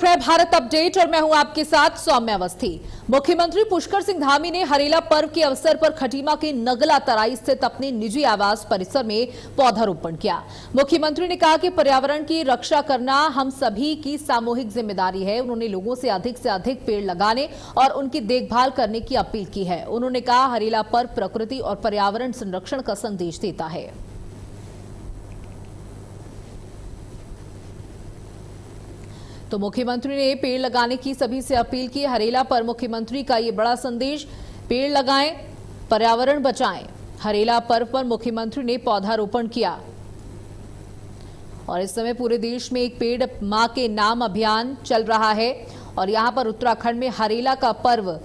Bharat update और मैं हूं आपके साथ सौम्या अवस्थी। मुख्यमंत्री पुष्कर सिंह धामी ने हरेला पर्व के अवसर पर खटीमा के नगला तराई स्थित अपने निजी आवास परिसर में पौधारोपण किया। मुख्यमंत्री ने कहा कि पर्यावरण की रक्षा करना हम सभी की सामूहिक जिम्मेदारी है। उन्होंने लोगों से अधिक पेड़ लगाने और उनकी देखभाल करने की अपील की है। उन्होंने कहा हरेला पर्व प्रकृति और पर्यावरण संरक्षण का संदेश देता है। तो मुख्यमंत्री ने पेड़ लगाने की सभी से अपील की। हरेला पर मुख्यमंत्री का ये बड़ा संदेश, पेड़ लगाएं, पर्यावरण बचाएं। हरेला पर्व पर मुख्यमंत्री ने पौधारोपण किया और इस समय पूरे देश में एक पेड़ मां के नाम अभियान चल रहा है और यहां पर उत्तराखंड में हरेला का पर्व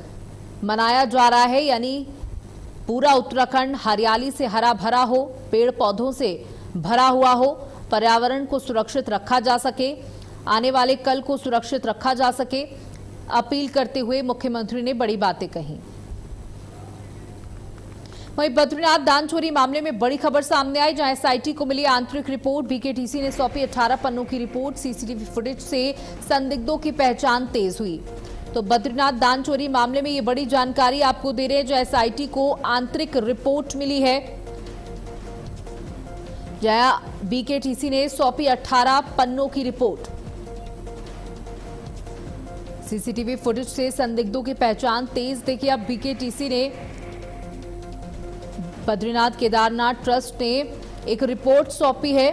मनाया जा रहा है, यानी पूरा उत्तराखंड हरियाली से हरा भरा हो, पेड़ पौधों से भरा हुआ हो, पर्यावरण को सुरक्षित रखा जा सके, आने वाले कल को सुरक्षित रखा जा सके, अपील करते हुए मुख्यमंत्री ने बड़ी बातें कही। वहीं बद्रीनाथ दान चोरी मामले में बड़ी खबर सामने आई, जहां एसआईटी को मिली आंतरिक रिपोर्ट। बीकेटीसी ने सौंपी 18 पन्नों की रिपोर्ट। सीसीटीवी फुटेज से संदिग्धों की पहचान तेज हुई। तो बद्रीनाथ दान चोरी मामले में ये बड़ी जानकारी आपको दे रहे हैं, जो एसआईटी को आंतरिक रिपोर्ट मिली है, जहां बीकेटीसी ने सौंपी 18 पन्नों की रिपोर्ट। सीसीटीवी फुटेज से संदिग्धों की पहचान तेज। देखिए, अब बीकेटीसी ने, बद्रीनाथ केदारनाथ ट्रस्ट ने एक रिपोर्ट सौंपी है,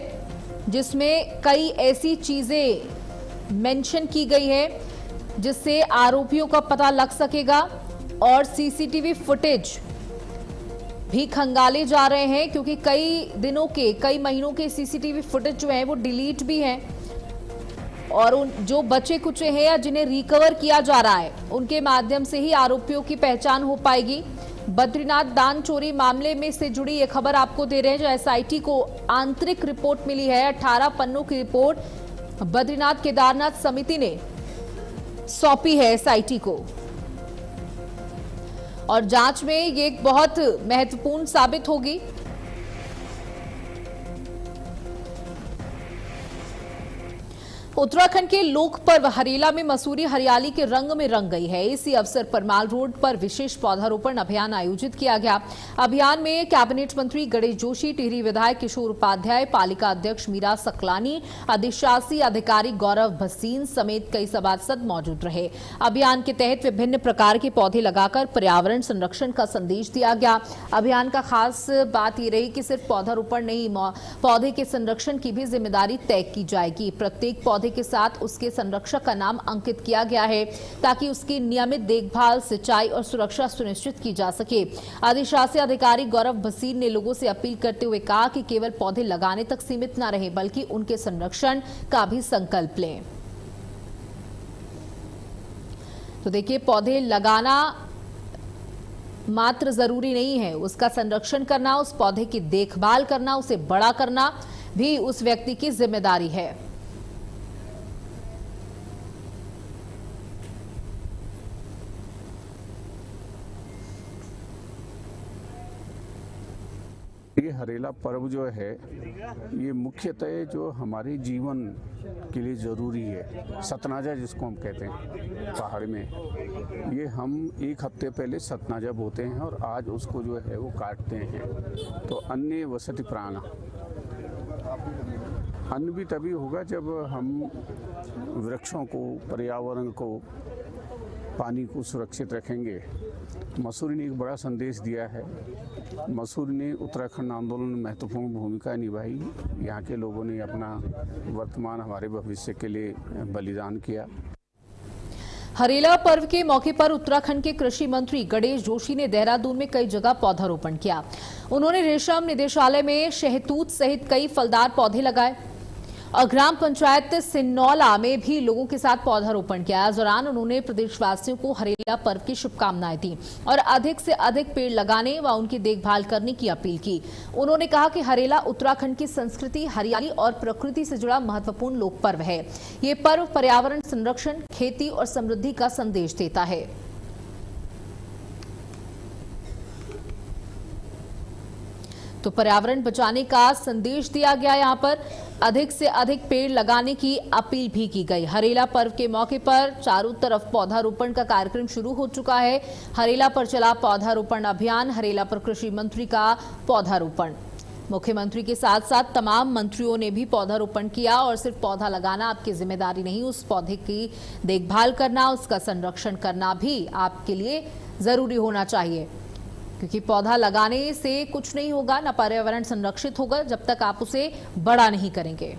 जिसमें कई ऐसी चीजें मेंशन की गई है जिससे आरोपियों का पता लग सकेगा और सीसीटीवी फुटेज भी खंगाले जा रहे हैं, क्योंकि कई महीनों के सीसीटीवी फुटेज जो है वो डिलीट भी हैं और उन जो बचे कुचे हैं या जिन्हें रिकवर किया जा रहा है, उनके माध्यम से ही आरोपियों की पहचान हो पाएगी। बद्रीनाथ दान चोरी मामले में से जुड़ी ये खबर आपको दे रहे हैं, जो एसआईटी को आंतरिक रिपोर्ट मिली है। 18 पन्नों की रिपोर्ट बद्रीनाथ केदारनाथ समिति ने सौंपी है एसआईटी को और जांच में ये बहुत महत्वपूर्ण साबित होगी। उत्तराखंड के लोक पर्व हरेला में मसूरी हरियाली के रंग में रंग गई है। इसी अवसर पर माल रोड पर विशेष पौधारोपण अभियान आयोजित किया गया। अभियान में कैबिनेट मंत्री गणेश जोशी, टिहरी विधायक किशोर उपाध्याय, पालिका अध्यक्ष मीरा सकलानी, अधिशासी अधिकारी गौरव भसीन समेत कई सभासद मौजूद रहे। अभियान के तहत विभिन्न प्रकार के पौधे लगाकर पर्यावरण संरक्षण का संदेश दिया गया। अभियान का खास बात यह रही कि सिर्फ पौधारोपण नहीं, पौधे के संरक्षण की भी जिम्मेदारी तय की जाएगी। प्रत्येक पौधे के साथ उसके संरक्षक का नाम अंकित किया गया है, ताकि उसकी नियमित देखभाल, सिंचाई और सुरक्षा सुनिश्चित की जा सके। अधिशासी अधिकारी गौरव भसीन ने लोगों से अपील करते हुए कहा कि केवल पौधे लगाने तक सीमित न रहे, बल्कि उनके संरक्षण का भी संकल्प लें। तो देखिए, पौधे लगाना मात्र जरूरी नहीं है, उसका संरक्षण करना, उस पौधे की देखभाल करना, उसे बड़ा करना भी उस व्यक्ति की जिम्मेदारी है। ये हरेला पर्व जो है, ये मुख्यतः जो हमारे जीवन के लिए ज़रूरी है, सतनाजा जिसको हम कहते हैं पहाड़ में, ये हम एक हफ्ते पहले सतनाजा बोते हैं और आज उसको जो है वो काटते हैं। तो अन्य वसति प्राण, अन्न भी तभी होगा जब हम वृक्षों को, पर्यावरण को, पानी को सुरक्षित रखेंगे। मसूरी ने एक बड़ा संदेश दिया है। मसूरी ने उत्तराखंड आंदोलन में महत्वपूर्ण भूमिका निभाई। यहाँ के लोगों ने अपना वर्तमान, हमारे भविष्य के लिए बलिदान किया। हरेला पर्व के मौके पर उत्तराखंड के कृषि मंत्री गणेश जोशी ने देहरादून में कई जगह पौधारोपण किया। उन्होंने रेशम निदेशालय में शहतूत सहित कई फलदार पौधे लगाए और ग्राम पंचायत सिन्नौला में भी लोगों के साथ पौधारोपण किया। इस दौरान उन्होंने प्रदेशवासियों को हरेला पर्व की शुभकामनाएं दी और अधिक से अधिक पेड़ लगाने व उनकी देखभाल करने की अपील की। उन्होंने कहा कि हरेला उत्तराखंड की संस्कृति, हरियाली और प्रकृति से जुड़ा महत्वपूर्ण लोक पर्व है। ये पर्व पर्यावरण संरक्षण, खेती और समृद्धि का संदेश देता है। तो पर्यावरण बचाने का संदेश दिया गया। यहाँ पर अधिक से अधिक पेड़ लगाने की अपील भी की गई। हरेला पर्व के मौके पर चारों तरफ पौधारोपण का कार्यक्रम शुरू हो चुका है। हरेला पर चला पौधारोपण अभियान। हरेला पर कृषि मंत्री का पौधारोपण। मुख्यमंत्री के साथ साथ तमाम मंत्रियों ने भी पौधारोपण किया। और सिर्फ पौधा लगाना आपकी जिम्मेदारी नहीं, उस पौधे की देखभाल करना, उसका संरक्षण करना भी आपके लिए जरूरी होना चाहिए, क्योंकि पौधा लगाने से कुछ नहीं होगा, न पर्यावरण संरक्षित होगा जब तक आप उसे बड़ा नहीं करेंगे।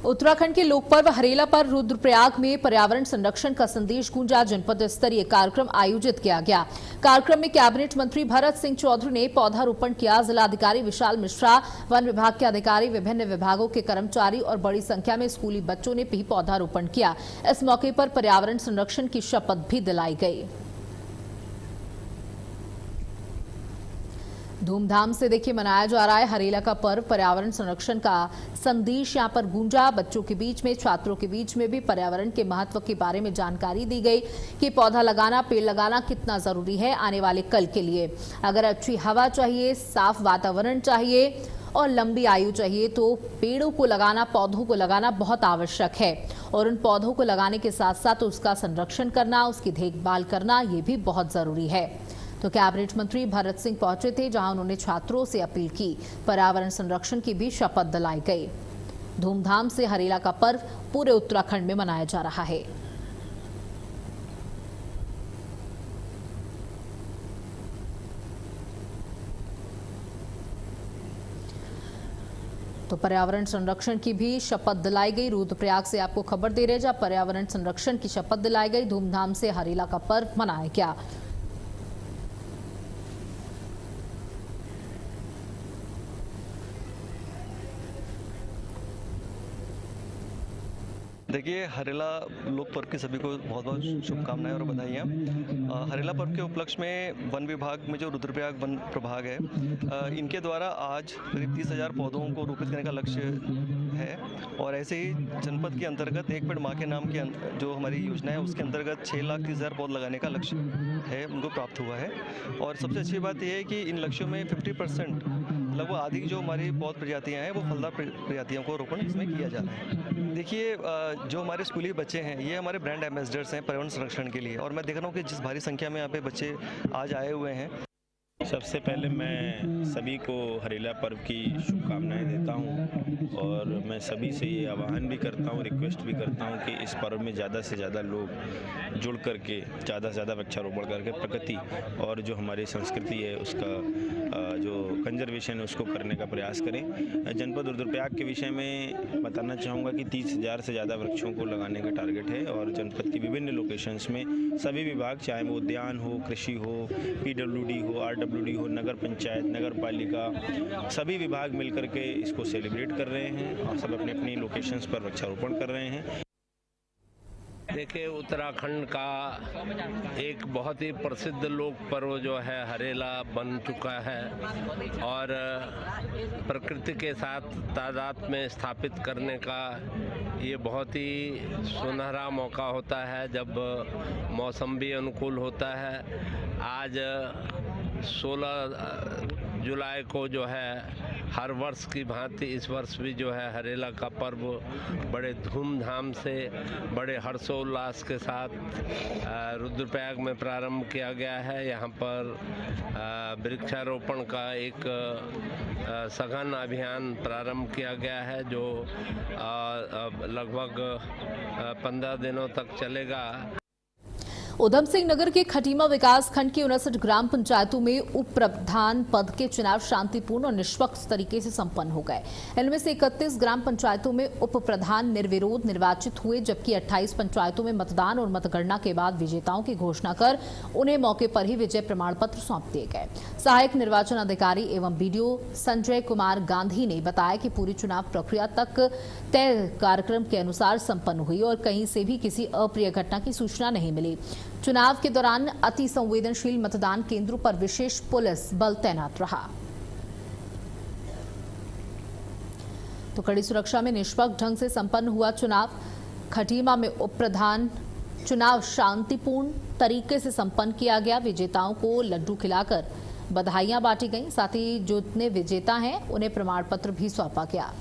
उत्तराखंड के लोकपर्व हरेला पर रुद्रप्रयाग में पर्यावरण संरक्षण का संदेश गूंजा। जनपद स्तरीय कार्यक्रम आयोजित किया गया। कार्यक्रम में कैबिनेट मंत्री भरत सिंह चौधरी ने पौधारोपण किया। जिलाधिकारी विशाल मिश्रा, वन विभाग के अधिकारी, विभिन्न विभागों के कर्मचारी और बड़ी संख्या में स्कूली बच्चों ने भी पौधारोपण किया। इस मौके पर पर्यावरण संरक्षण की शपथ भी दिलाई गई। धूमधाम से देखिए मनाया जा रहा है हरेला का पर्व। पर्यावरण संरक्षण का संदेश यहां पर गूंजा। बच्चों के बीच में, छात्रों के बीच में भी पर्यावरण के महत्व के बारे में जानकारी दी गई कि पौधा लगाना, पेड़ लगाना कितना जरूरी है आने वाले कल के लिए। अगर अच्छी हवा चाहिए, साफ वातावरण चाहिए और लंबी आयु चाहिए तो पेड़ों को लगाना, पौधों को लगाना बहुत आवश्यक है। और उन पौधों को लगाने के साथ साथ उसका संरक्षण करना, उसकी देखभाल करना, ये भी बहुत जरूरी है। तो कैबिनेट मंत्री भरत सिंह पहुंचे थे, जहां उन्होंने छात्रों से अपील की। पर्यावरण संरक्षण की भी शपथ दिलाई गई। धूमधाम से हरेला का पर्व पूरे उत्तराखंड में मनाया जा रहा है। तो पर्यावरण संरक्षण की भी शपथ दिलाई गई। रुद्रप्रयाग से आपको खबर दे रहे हैं, जहां पर्यावरण संरक्षण की शपथ दिलाई गई। धूमधाम से हरेला का पर्व मनाया गया। देखिए, हरेला लोक पर्व की सभी को बहुत बहुत शुभकामनाएं और बधाइयाँ। हरेला पर्व के उपलक्ष्य में वन विभाग में जो रुद्रप्रयाग वन प्रभाग है, इनके द्वारा आज करीब 30,000 पौधों को रोपित करने का लक्ष्य है। और ऐसे ही जनपद के अंतर्गत एक पेड़ माँ के नाम की जो हमारी योजना है, उसके अंतर्गत 6,30,000 पौध लगाने का लक्ष्य है, उनको प्राप्त हुआ है। और सबसे अच्छी बात यह है कि इन लक्ष्यों में 50% लगभग आधी जो हमारी पौध प्रजातियाँ हैं, वो फलदार प्रजातियों को रोपण इसमें किया जा रहा है। देखिए, जो हमारे स्कूली बच्चे हैं, ये हमारे ब्रांड एम्बेसडर्स हैं पर्यावरण संरक्षण के लिए। और मैं देख रहा हूँ कि जिस भारी संख्या में यहाँ पे बच्चे आज आए हुए हैं। सबसे पहले मैं सभी को हरेला पर्व की शुभकामनाएं देता हूं। और मैं सभी से ये आह्वान भी करता हूं, रिक्वेस्ट भी करता हूं कि इस पर्व में ज़्यादा से ज़्यादा लोग जुड़ करके ज़्यादा से ज़्यादा वृक्षारोपण करके प्रकृति और जो हमारी संस्कृति है उसका जो कंजर्वेशन है उसको करने का प्रयास करें। जनपद रुद्रप्रयाग के विषय में बताना चाहूँगा कि 30,000 से ज़्यादा वृक्षों को लगाने का टारगेट है। और जनपद की विभिन्न लोकेशंस में सभी विभाग, चाहे वो उद्यान हो, कृषि हो, PWD हो, RWD हो, नगर पंचायत, नगर पालिका, सभी विभाग मिलकर के इसको सेलिब्रेट कर रहे हैं और सब अपनी अपनी लोकेशंस पर वृक्षारोपण कर रहे हैं। देखिए, उत्तराखंड का एक बहुत ही प्रसिद्ध लोक पर्व जो है हरेला बन चुका है। और प्रकृति के साथ तादाद में स्थापित करने का ये बहुत ही सुनहरा मौका होता है जब मौसम भी अनुकूल होता है। आज 16 जुलाई को जो है हर वर्ष की भांति इस वर्ष भी जो है हरेला का पर्व बड़े धूमधाम से, बड़े हर्षोल्लास के साथ रुद्रप्रयाग में प्रारंभ किया गया है। यहाँ पर वृक्षारोपण का एक सघन अभियान प्रारंभ किया गया है जो लगभग 15 दिनों तक चलेगा। उधम सिंह नगर के खटीमा विकास खंड की 59 ग्राम पंचायतों में उप प्रधान पद के चुनाव शांतिपूर्ण और निष्पक्ष तरीके से संपन्न हो गए। इनमें से 31 ग्राम पंचायतों में उप प्रधान निर्विरोध निर्वाचित हुए, जबकि 28 पंचायतों में मतदान और मतगणना के बाद विजेताओं की घोषणा कर उन्हें मौके पर ही विजय प्रमाण पत्र सौंप दिए गए। सहायक निर्वाचन अधिकारी एवं BDO संजय कुमार गांधी ने बताया कि पूरी चुनाव प्रक्रिया तक तय कार्यक्रम के अनुसार संपन्न हुई और कहीं से भी किसी अप्रिय घटना की सूचना नहीं मिली। चुनाव के दौरान अति संवेदनशील मतदान केंद्रों पर विशेष पुलिस बल तैनात रहा। तो कड़ी सुरक्षा में निष्पक्ष ढंग से संपन्न हुआ चुनाव। खटीमा में उप प्रधान चुनाव शांतिपूर्ण तरीके से संपन्न किया गया। विजेताओं को लड्डू खिलाकर बधाइयां बांटी गईं। साथ ही जितने विजेता हैं उन्हें प्रमाण पत्र भी सौंपा गया।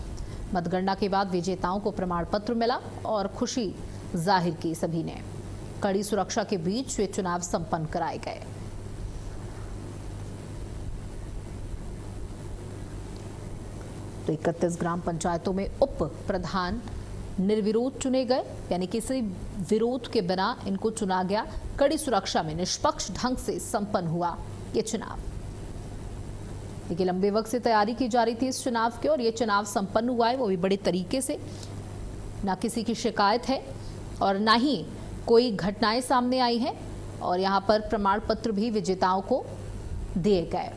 मतगणना के बाद विजेताओं को प्रमाण पत्र मिला और खुशी जाहिर की सभी ने। कड़ी सुरक्षा के बीच ये चुनाव संपन्न कराए गए। तो 31 ग्राम पंचायतों में उप प्रधान निर्विरोध चुने गए, यानी किसी विरोध के बिना इनको चुना गया। कड़ी सुरक्षा में निष्पक्ष ढंग से संपन्न हुआ ये चुनाव। देखिए, लंबे वक्त से तैयारी की जा रही थी इस चुनाव की और ये चुनाव संपन्न हुआ है, वो भी बड़े तरीके से। ना किसी की शिकायत है और ना ही कोई घटनाएं सामने आई हैं और यहाँ पर प्रमाण पत्र भी विजेताओं को दिए गए।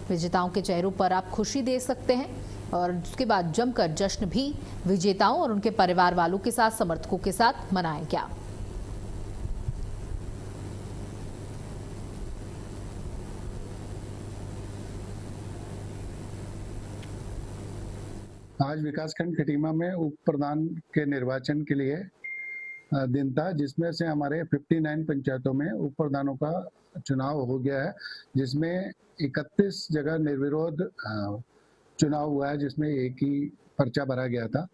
विजेताओं के चेहरों पर आप खुशी देख सकते हैं और उसके बाद जमकर जश्न भी विजेताओं और उनके परिवार वालों के साथ, समर्थकों के साथ मनाया गया। आज विकासखंड खटीमा में उप प्रधान के निर्वाचन के लिए दिन था, जिसमें से हमारे 59 पंचायतों में उप प्रधानों का चुनाव हो गया है, जिसमें 31 जगह निर्विरोध चुनाव हुआ है, जिसमें एक ही पर्चा भरा गया था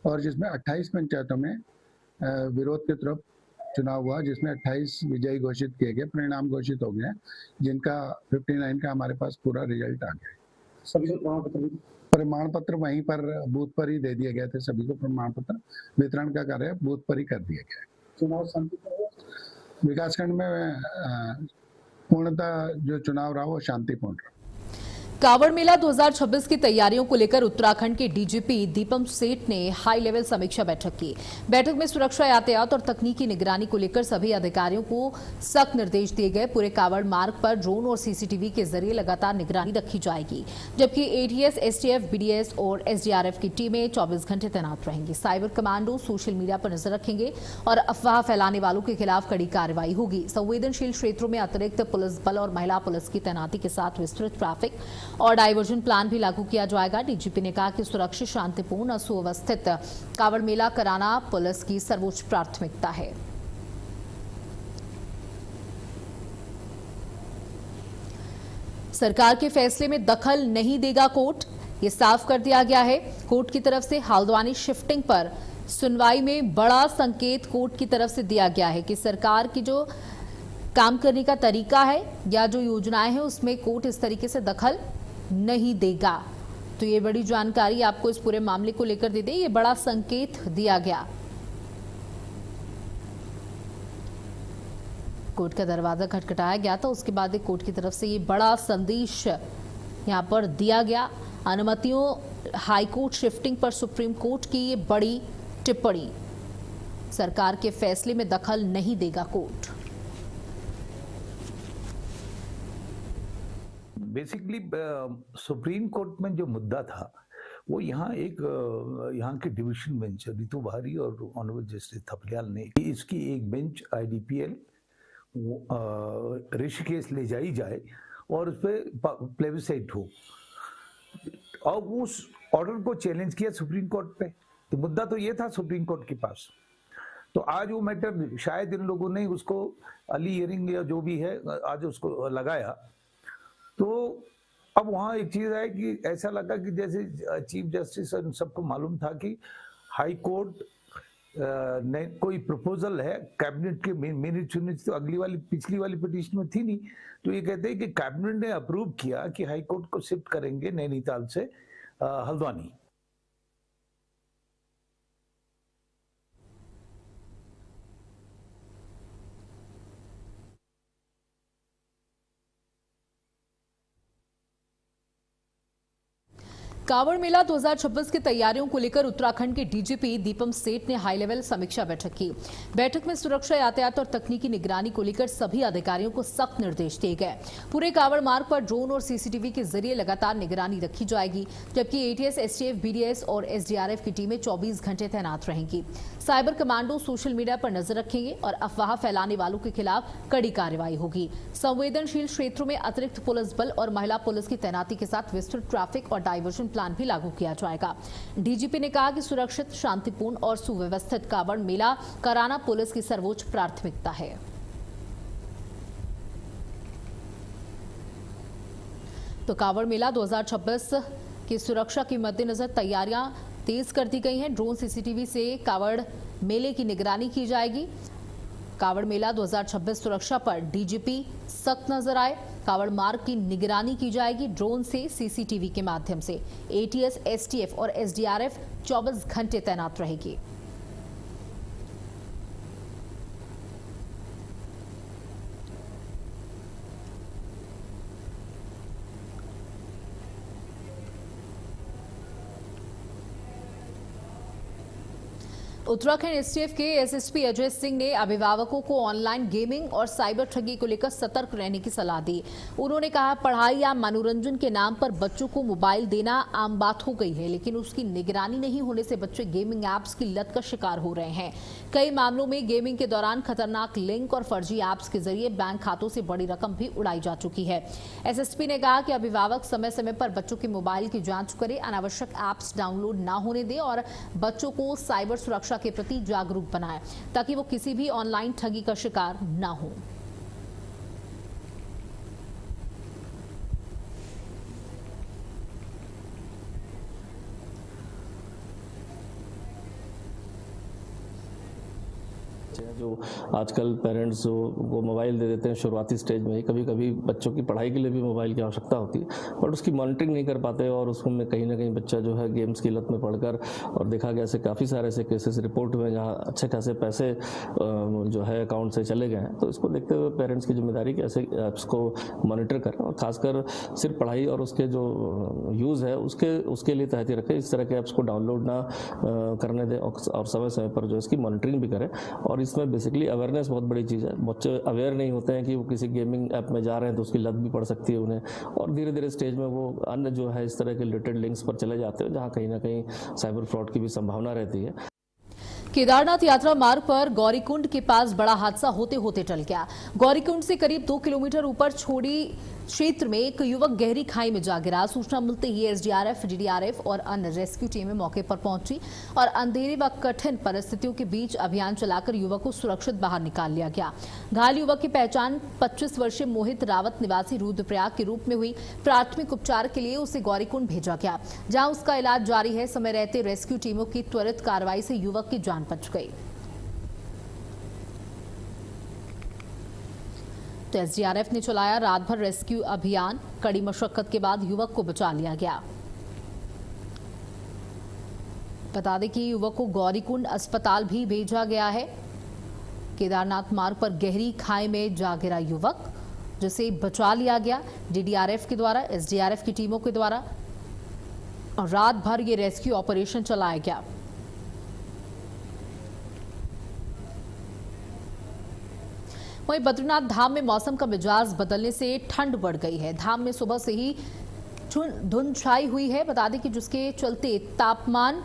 और जिसमें 28 पंचायतों में विरोध की तरफ चुनाव हुआ, जिसमें 28 विजयी घोषित किए गए, परिणाम घोषित हो गए, जिनका 59 का हमारे पास पूरा रिजल्ट आ गया। सभी प्रमाण पत्र वहीं पर बूथ पर ही दे दिए गए थे। सभी को प्रमाण पत्र वितरण का कार्य बूथ पर ही कर दिया गया। चुनाव शांतिपूर्ण, विकासखंड में पूर्णतः जो चुनाव रहा वो शांतिपूर्ण रहा। कावड़ मेला 2026 की तैयारियों को लेकर उत्तराखंड के डीजीपी दीपम सेठ ने हाई लेवल समीक्षा बैठक की। बैठक में सुरक्षा, यातायात और तकनीकी निगरानी को लेकर सभी अधिकारियों को सख्त निर्देश दिए गए। पूरे कावड़ मार्ग पर ड्रोन और सीसीटीवी के जरिए लगातार निगरानी रखी जाएगी, जबकि एटीएस, एसटीएफ, बीडीएस और एसडीआरएफ की टीमें 24 घंटे तैनात रहेंगी। साइबर कमांडो सोशल मीडिया पर नजर रखेंगे और अफवाह फैलाने वालों के खिलाफ कड़ी कार्रवाई होगी। संवेदनशील क्षेत्रों में अतिरिक्त पुलिस बल और महिला पुलिस की तैनाती के साथ विस्तृत ट्रैफिक और डाइवर्जन प्लान भी लागू किया जाएगा। डीजीपी ने कहा कि सुरक्षित, शांतिपूर्ण और सुव्यवस्थित कावड़ मेला कराना पुलिस की सर्वोच्च प्राथमिकता है। सरकार के फैसले में दखल नहीं देगा कोर्ट, ये साफ कर दिया गया है। कोर्ट की तरफ से हल्द्वानी शिफ्टिंग पर सुनवाई में बड़ा संकेत कोर्ट की तरफ से दिया गया है कि सरकार की जो काम करने का तरीका है या जो योजनाएं हैं उसमें कोर्ट इस तरीके से दखल नहीं देगा। तो ये बड़ी जानकारी आपको इस पूरे मामले को लेकर दे दे, ये बड़ा संकेत दिया गया। कोर्ट का दरवाजा खटखटाया गया था, उसके बाद एक कोर्ट की तरफ से ये बड़ा संदेश यहां पर दिया गया। अनुमतियों हाईकोर्ट शिफ्टिंग पर सुप्रीम कोर्ट की ये बड़ी टिप्पणी, सरकार के फैसले में दखल नहीं देगा कोर्ट। बेसिकली सुप्रीम कोर्ट में जो मुद्दा था वो यहाँ की डिवीजन बेंच रितु भारी और ऑनरेबल जस्टिस थपलियाल ने इसकी एक बेंच आईडीपीएल ऋषिकेश ले जाई जाए और उस पर प्लेबिसाइट हो, और उस ऑर्डर को चैलेंज किया सुप्रीम कोर्ट पे। तो मुद्दा तो ये था सुप्रीम कोर्ट के पास। तो आज वो मैटर शायद इन लोगों ने उसको अर्ली हियरिंग या जो भी है आज उसको लगाया। तो अब वहाँ एक चीज है कि ऐसा लगा कि जैसे चीफ जस्टिस सबको मालूम था कि हाई कोर्ट ने कोई प्रपोजल है कैबिनेट के मिनट्स तो पिछली वाली पिटीशन में थी नहीं। तो ये कहते हैं कि कैबिनेट ने अप्रूव किया कि हाई कोर्ट को शिफ्ट करेंगे नैनीताल से हल्द्वानी। कावड़ मेला 2026 की तैयारियों को लेकर उत्तराखंड के डीजीपी दीपम सेठ ने हाई लेवल समीक्षा बैठक की। बैठक में सुरक्षा, यातायात और तकनीकी निगरानी को लेकर सभी अधिकारियों को सख्त निर्देश दिए गए। पूरे कावड़ मार्ग पर ड्रोन और सीसीटीवी के जरिए लगातार निगरानी रखी जाएगी, जबकि एटीएस, एसटीएफ, बीडीएस और एसडीआरएफ की टीमें 24 घंटे तैनात रहेंगी। साइबर कमांडो सोशल मीडिया पर नजर रखेंगे और अफवाह फैलाने वालों के खिलाफ कड़ी कार्रवाई होगी। संवेदनशील क्षेत्रों में अतिरिक्त पुलिस बल और महिला पुलिस की तैनाती के साथ विस्तृत ट्रैफिक और डाइवर्जन प्लान भी लागू किया जाएगा। डीजीपी ने कहा कि सुरक्षित, शांतिपूर्ण और सुव्यवस्थित कांवड़ मेला कराना पुलिस की सर्वोच्च प्राथमिकता है। तो कांवड़ मेला 2026 की सुरक्षा के मद्देनजर तैयारियां तेज कर दी गई हैं। ड्रोन सीसीटीवी से कांवड़ मेले की निगरानी की जाएगी। कांवड़ मेला 2026 सुरक्षा पर डीजीपी सख्त नजर आए। कांवड़ मार्ग की निगरानी की जाएगी ड्रोन से, सीसीटीवी के माध्यम से। एटीएस, एसटीएफ और एसडीआरएफ 24 घंटे तैनात रहेगी। उत्तराखंड एसटीएफ के एसएसपी अजय सिंह ने अभिभावकों को ऑनलाइन गेमिंग और साइबर ठगी को लेकर सतर्क रहने की सलाह दी। उन्होंने कहा, पढ़ाई या मनोरंजन के नाम पर बच्चों को मोबाइल देना आम बात हो गई है, लेकिन उसकी निगरानी नहीं होने से बच्चे गेमिंग ऐप्स की लत का शिकार हो रहे हैं। कई मामलों में गेमिंग के दौरान खतरनाक लिंक और फर्जी ऐप्स के जरिए बैंक खातों से बड़ी रकम भी उड़ाई जा चुकी है। एसएसपी ने कहा कि अभिभावक समय समय पर बच्चों के मोबाइल की जांच करें, अनावश्यक ऐप्स डाउनलोड न होने दें और बच्चों को साइबर सुरक्षा के प्रति जागरूक बनाएं ताकि वो किसी भी ऑनलाइन ठगी का शिकार न हो। जो आजकल पेरेंट्स वो मोबाइल दे देते हैं शुरुआती स्टेज में ही। कभी कभी बच्चों की पढ़ाई के लिए भी मोबाइल की आवश्यकता होती है, बट उसकी मॉनिटरिंग नहीं कर पाते और उसमें कहीं ना कहीं बच्चा जो है गेम्स की लत में पड़कर, और देखा गया ऐसे काफ़ी सारे ऐसे केसेस रिपोर्ट हुए जहाँ अच्छे खासे पैसे जो है अकाउंट से चले गए हैं। तो इसको देखते हुए पेरेंट्स की जिम्मेदारी कि ऐसे ऐप्स को मॉनिटर करें और खासकर सिर्फ पढ़ाई और उसके जो यूज़ है उसके लिए तहती रखें। इस तरह के ऐप्स को डाउनलोड ना करने दें और समय समय पर जो इसकी मॉनिटरिंग भी करें। और इसमें बेसिकली अवेयरनेस बहुत बड़ी चीज़ है। बच्चे अवेयर नहीं होते हैं कि वो किसी गेमिंग ऐप में जा रहे हैं तो उसकी लत भी पड़ सकती है उन्हें, और धीरे धीरे स्टेज में वो अन्य जो है इस तरह के रिलेटेड लिंक्स पर चले जाते हैं जहाँ कहीं ना कहीं साइबर फ्रॉड की भी संभावना रहती है। केदारनाथ यात्रा मार्ग पर गौरीकुंड के पास बड़ा हादसा होते होते टल गया। गौरीकुंड से करीब 2 किलोमीटर ऊपर छोड़ी क्षेत्र में एक युवक गहरी खाई में जा गिरा। सूचना मिलते ही एसडीआरएफ, डीडीआरएफ और अन्य रेस्क्यू टीमें मौके पर पहुंची और अंधेरे व कठिन परिस्थितियों के बीच अभियान चलाकर युवक को सुरक्षित बाहर निकाल लिया गया। घायल युवक की पहचान 25 वर्षीय मोहित रावत निवासी रुद्रप्रयाग के रूप में हुई। प्राथमिक उपचार के लिए उसे गौरीकुंड भेजा गया, जहां उसका इलाज जारी है। समय रहते रेस्क्यू टीमों की त्वरित कार्रवाई से युवक की जान बच गई। तो एसडीआरएफ ने चलाया रात भर रेस्क्यू अभियान। कड़ी मशक्कत के बाद युवक को बचा लिया गया। बता दें कि युवक को गौरीकुंड अस्पताल भी भेजा गया है। केदारनाथ मार्ग पर गहरी खाई में जा गिरा युवक, जिसे बचा लिया गया डीडीआरएफ के द्वारा, एसडीआरएफ की टीमों के द्वारा, और रात भर ये रेस्क्यू ऑपरेशन चलाया गया। वहीं बद्रीनाथ धाम में मौसम का मिजाज बदलने से ठंड बढ़ गई है। धाम में सुबह से ही धुंध छाई हुई है। बता दें कि जिसके चलते तापमान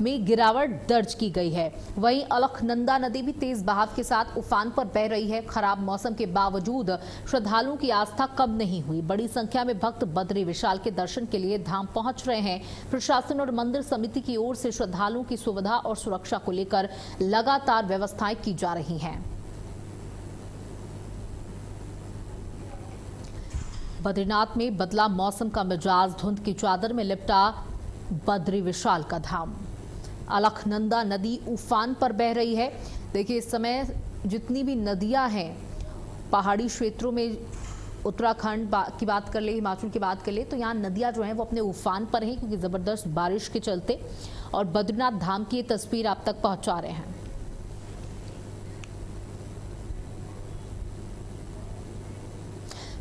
में गिरावट दर्ज की गई है। वहीं अलखनंदा नदी भी तेज बहाव के साथ उफान पर बह रही है। खराब मौसम के बावजूद श्रद्धालुओं की आस्था कम नहीं हुई। बड़ी संख्या में भक्त बद्री विशाल के दर्शन के लिए धाम पहुंच रहे हैं। प्रशासन और मंदिर समिति की ओर से श्रद्धालुओं की सुविधा और सुरक्षा को लेकर लगातार व्यवस्थाएं की जा रही हैं। बद्रीनाथ में बदला मौसम का मिजाज, धुंध की चादर में लिपटा बद्री विशाल का धाम। अलखनंदा नदी उफान पर बह रही है। देखिए, इस समय जितनी भी नदियां हैं पहाड़ी क्षेत्रों में, उत्तराखंड की बात कर ले, हिमाचल की बात कर ले, तो यहाँ नदियां जो हैं वो अपने उफान पर हैं क्योंकि ज़बरदस्त बारिश के चलते। और बद्रीनाथ धाम की ये तस्वीर आप तक पहुंचा रहे हैं।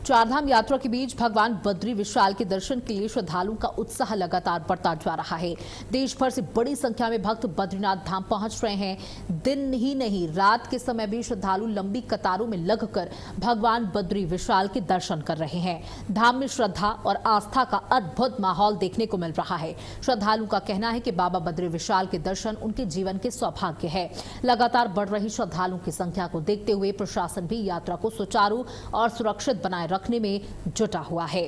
चारधाम यात्रा के बीच भगवान बद्री विशाल के दर्शन के लिए श्रद्धालुओं का उत्साह लगातार बढ़ता जा रहा है। देश भर से बड़ी संख्या में भक्त बद्रीनाथ धाम पहुंच रहे हैं। दिन ही नहीं, रात के समय भी श्रद्धालु लंबी कतारों में लगकर भगवान बद्री विशाल के दर्शन कर रहे हैं। धाम में श्रद्धा और आस्था का अद्भुत माहौल देखने को मिल रहा है। श्रद्धालुओं का कहना है कि बाबा बद्री विशाल के दर्शन उनके जीवन के सौभाग्य है। लगातार बढ़ रही श्रद्धालुओं की संख्या को देखते हुए प्रशासन भी यात्रा को सुचारू और सुरक्षित बनाए रखने में जुटा हुआ है।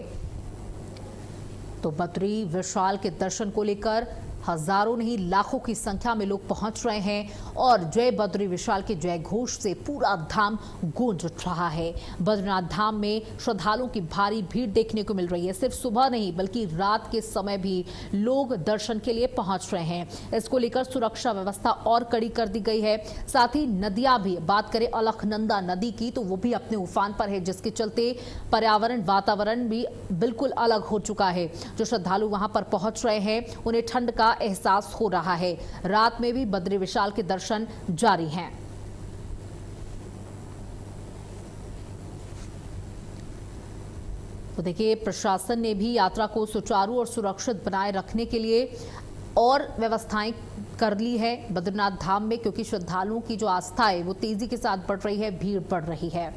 तो बद्री विशाल के दर्शन को लेकर हजारों नहीं लाखों की संख्या में लोग पहुंच रहे हैं और जय बद्री विशाल के जय घोष से पूरा धाम गूंज रहा है। बद्रीनाथ धाम में श्रद्धालुओं की भारी भीड़ देखने को मिल रही है। सिर्फ सुबह नहीं बल्कि रात के समय भी लोग दर्शन के लिए पहुंच रहे हैं। इसको लेकर सुरक्षा व्यवस्था और कड़ी कर दी गई है। साथ ही नदियां भी, बात करें अलखनंदा नदी की तो वो भी अपने उफान पर है, जिसके चलते पर्यावरण वातावरण भी बिल्कुल अलग हो चुका है। जो श्रद्धालु वहां पर पहुंच रहे हैं उन्हें ठंड का एहसास हो रहा है। रात में भी बद्री विशाल के दर्शन जारी हैं। तो देखिए, प्रशासन ने भी यात्रा को सुचारू और सुरक्षित बनाए रखने के लिए और व्यवस्थाएं कर ली है बद्रीनाथ धाम में, क्योंकि श्रद्धालुओं की जो आस्था है वो तेजी के साथ बढ़ रही है, भीड़ बढ़ रही है।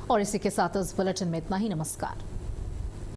और इसी के साथ इस बुलेटिन में इतना ही। नमस्कार।